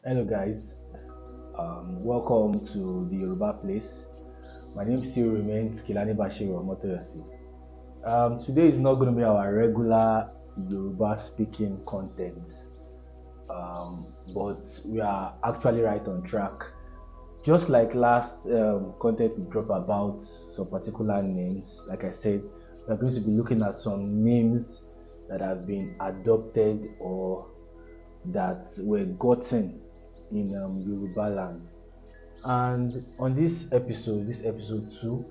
Hello guys, welcome to the Yoruba place. My name still remains Kilani Bashiru Motoyosi. Today is not going to be our regular Yoruba speaking content, but we are actually right on track. Just like last content we dropped about some particular names, like I said, we are going to be looking at some names that have been adopted or that were gotten in Yoruba land. And on this episode 2,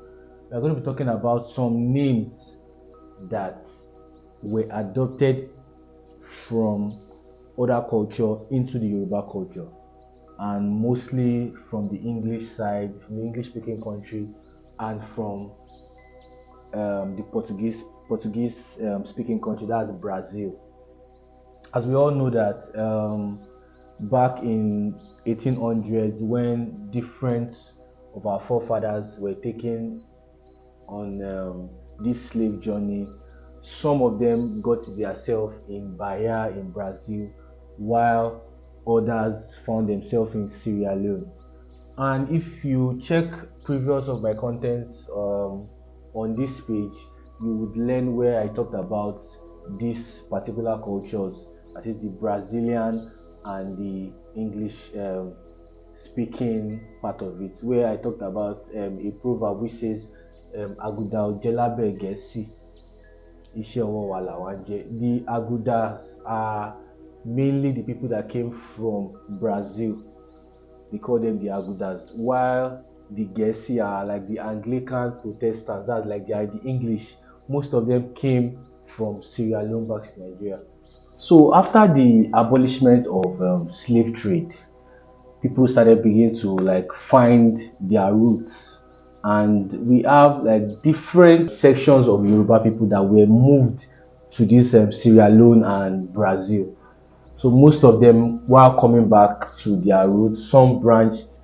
we are going to be talking about some names that were adopted from other culture into the Yoruba culture, and mostly from the English side, from the English speaking country, and from the Portuguese speaking country, that's Brazil. As we all know that back in 1800s, when different of our forefathers were taken on this slave journey, some of them got themselves in Bahia in Brazil, while others found themselves in Sierra Leone. And if you check previous of my content on this page, you would learn where I talked about these particular cultures, that is the Brazilian and the English speaking part of it, where I talked about a proverb which says Aguda Ojelabe Gesi Iṣẹ́ ọwọ́ wa làwa ń jẹ. The Agudas are mainly the people that came from Brazil. They call them the Agudas, while the Gesi are like the Anglican Protestants, that's like they are the English. Most of them came from Sierra Leone back to Nigeria. So after the abolishment of slave trade, people started beginning to like find their roots, and we have like different sections of Yoruba people that were moved to this Sierra Leone and Brazil. So most of them, while coming back to their roots, some branched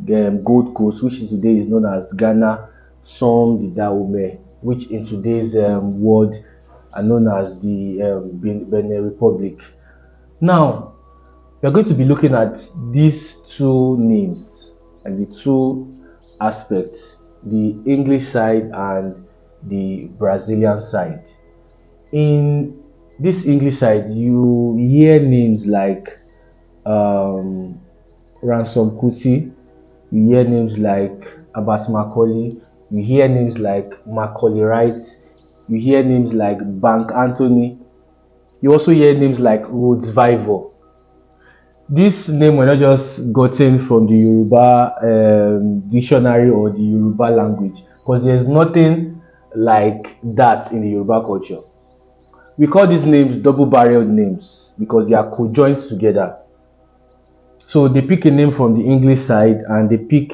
the Gold Coast, which is today is known as Ghana, some the Dahomey, which in today's world are known as the Benin Republic. Now, we are going to be looking at these two names and the two aspects, the English side and the Brazilian side. In this English side, you hear names like Ransome-Kuti, you hear names like Abat Macaulay, you hear names like Macaulay Wright, you hear names like Bank Anthony, you also hear names like Rhodes Vival. This name were not just gotten from the Yoruba dictionary or the Yoruba language, because there's nothing like that in the Yoruba culture. We call these names double-barreled names because they are conjoined together. So they pick a name from the English side and they pick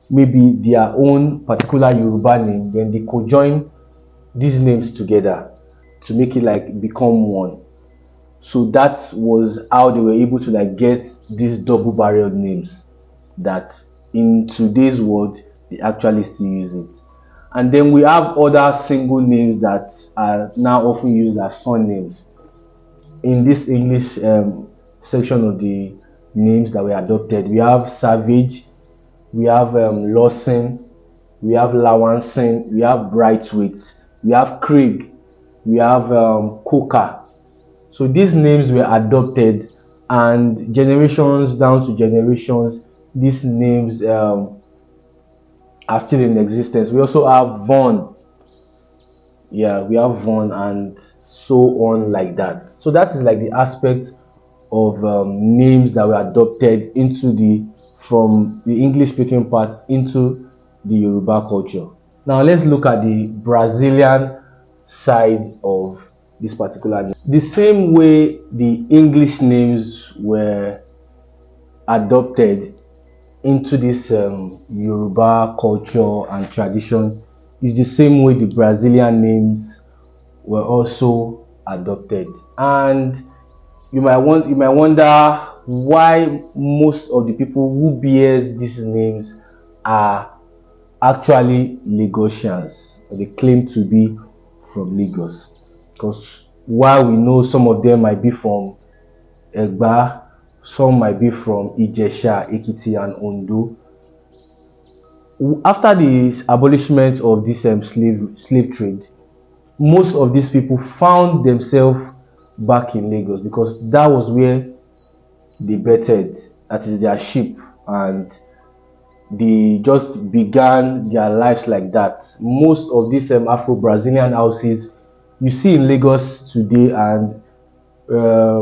maybe their own particular Yoruba name, then they conjoin these names together to make it like become one. So that was how they were able to like get these double-barreled names that in today's world they actually still use it. And then we have other single names that are now often used as surnames. In this English section of the names that were adopted, we have Savage, we have Lawson, we have Lawson, we have Brightweight, we have Craig, we have Coca. So these names were adopted, and generations down to generations, these names are still in existence. We also have Vaughn. Yeah, we have Vaughn and so on like that. So that is like the aspect of names that were adopted from the English speaking part into the Yoruba culture. Now let's look at the Brazilian side of this particular name. The same way the English names were adopted into this Yoruba culture and tradition is the same way the Brazilian names were also adopted. And you might wonder why most of the people who bears these names are actually Lagosians, or they claim to be from Lagos. Because while we know some of them might be from Egba, Some might be from Ijesha, Ekiti, and Ondo. After the abolishment of this slave trade, most of these people found themselves back in Lagos because that was where they bettered, that is their sheep, and they just began their lives like that. Most of these Afro-Brazilian houses you see in Lagos today and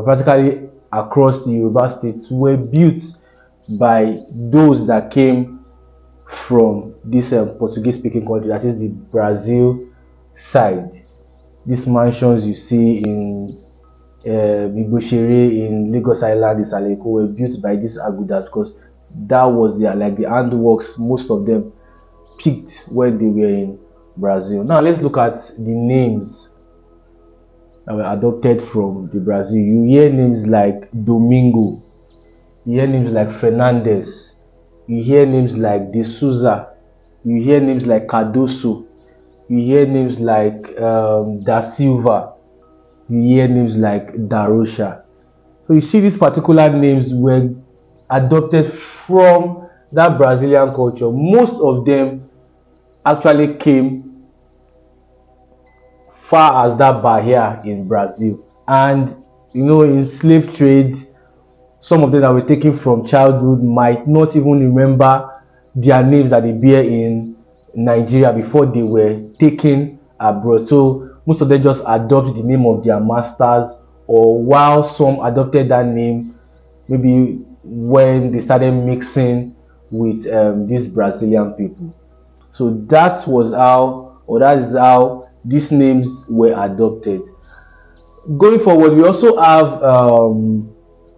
practically across the Yoruba states were built by those that came from this Portuguese-speaking country, that is the Brazil side. These mansions you see in Igboshere in Lagos Island, Isaleko, were built by these Agudas because that was their, like, the handworks most of them picked when they were in Brazil. Now let's look at the names that were adopted from the Brazil. You hear names like Domingo, you hear names like Fernandez, you hear names like De Souza, you hear names like Cardoso, you hear names like Da-Silva, you hear names like Da-Rocha. So you see these particular names were adopted from that Brazilian culture. Most of them actually came far as that Bahia in Brazil. And you know, in slave trade, some of them that were taken from childhood might not even remember their names that they bear in Nigeria before they were taken abroad. So most of them just adopt the name of their masters, or while some adopted that name maybe when they started mixing with these Brazilian people. So that was how, or that is how these names were adopted. Going forward, we also have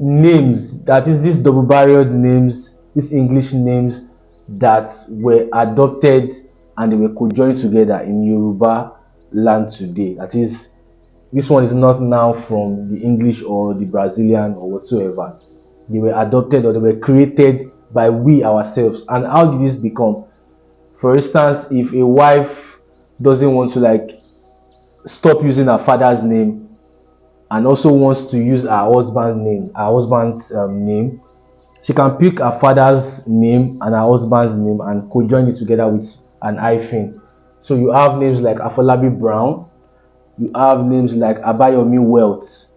names, that is these double-barreled names, these English names that were adopted and they were conjoined together in Yoruba land today. That is, this one is not now from the English or the Brazilian or whatsoever. They were adopted or they were created by we ourselves. And how did this become? For instance, if a wife doesn't want to stop using her father's name and also wants to use her husband's name, she can pick her father's name and her husband's name and co-join it together with an hyphen. So you have names like Afolabi Brown, you have names like Abayomi Wealth,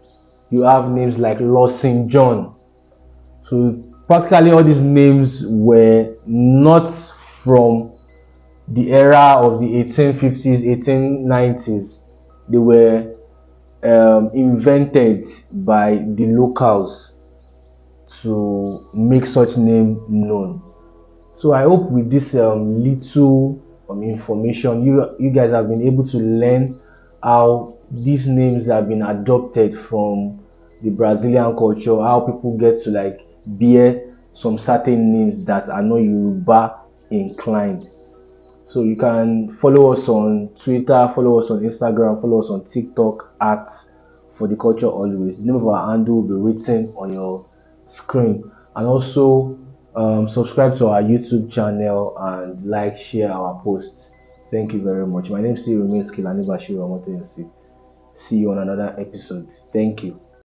you have names like Lawson John. So practically all these names were not from the era of the 1850s, 1890s. They were invented by the locals to make such name known. So I hope with this little information, you guys have been able to learn how these names have been adopted from the Brazilian culture, how people get to bear some certain names that are not Yoruba inclined. So you can follow us on Twitter, follow us on Instagram, follow us on TikTok at For The Culture Always. The name of our handle will be written on your screen. And also subscribe to our YouTube channel and share our posts. Thank you very much. My name still remains Kilani Bashir Omotoyosi. See you on another episode. Thank you.